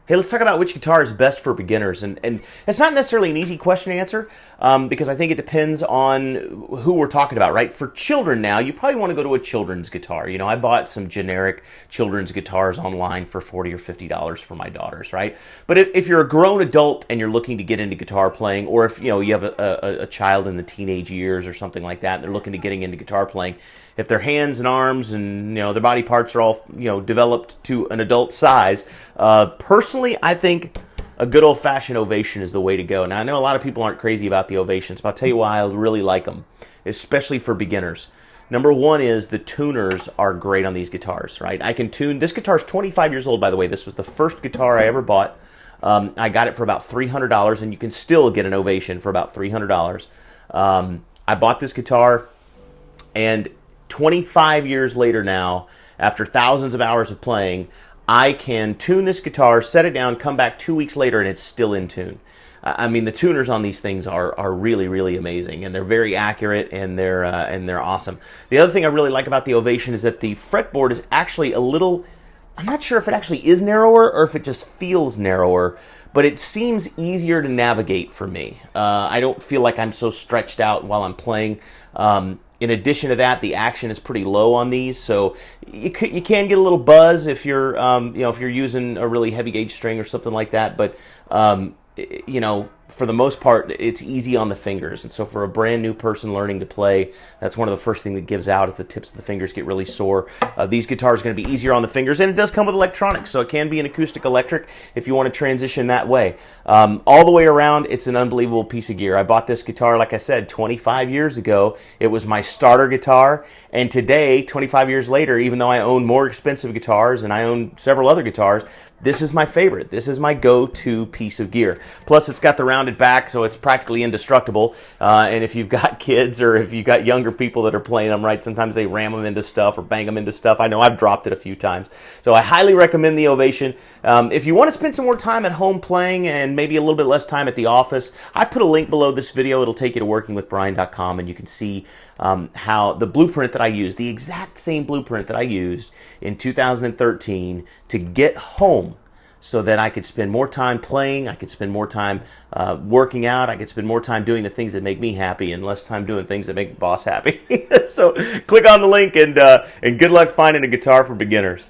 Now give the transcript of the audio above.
Hey, let's talk about which guitar is best for beginners. And it's not necessarily an easy question to answer because I think it depends on who we're talking about, right? For children now, you probably want to go to a children's guitar. You know, I bought some generic children's guitars online for $40 or $50 for my daughters, right? But if you're a grown adult and you're looking to get into guitar playing, or if, you know, you have a child in the teenage years or something like that, and they're looking to getting into guitar playing, if their hands and arms and, you know, their body parts are all, you know, developed to an adult size, personally, I think a good old-fashioned Ovation is the way to go. Now, I know a lot of people aren't crazy about the Ovations, but I'll tell you why I really like them, especially for beginners. Number one is the tuners are great on these guitars, right? I can tune. This guitar is 25 years old, by the way. This was the first guitar I ever bought. I got it for about $300, and you can still get an Ovation for about $300. I bought this guitar, and 25 years later now, after thousands of hours of playing, I can tune this guitar, set it down, come back 2 weeks later, and it's still in tune. I mean, the tuners on these things are really, really amazing, and they're very accurate, and they're awesome. The other thing I really like about the Ovation is that the fretboard is actually a little, I'm not sure if it actually is narrower or if it just feels narrower, but it seems easier to navigate for me. I don't feel like I'm so stretched out while I'm playing. In addition to that, the action is pretty low on these, so you can get a little buzz if you're you know, if you're using a really heavy gauge string or something like that. But you know, for the most part, it's easy on the fingers, and so for a brand new person learning to play, that's one of the first things that gives out if the tips of the fingers get really sore. These guitars are going to be easier on the fingers, and it does come with electronics, so it can be an acoustic electric if you want to transition that way. All the way around, it's an unbelievable piece of gear. I bought this guitar, like I said, 25 years ago. It was my starter guitar, and today, 25 years later, even though I own more expensive guitars and I own several other guitars, this is my favorite. This is my go-to piece of gear. Plus, it's got the rounded back, so it's practically indestructible. And if you've got kids or if you've got younger people that are playing them, right, sometimes they ram them into stuff or bang them into stuff. I know I've dropped it a few times. So I highly recommend the Ovation. If you want to spend some more time at home playing and maybe a little bit less time at the office, I put a link below this video. It'll take you to workingwithbrian.com, and you can see how the blueprint that I used, the exact same blueprint that I used in 2013 to get home so that I could spend more time playing, I could spend more time working out, I could spend more time doing the things that make me happy and less time doing things that make the boss happy. So click on the link, and good luck finding a guitar for beginners.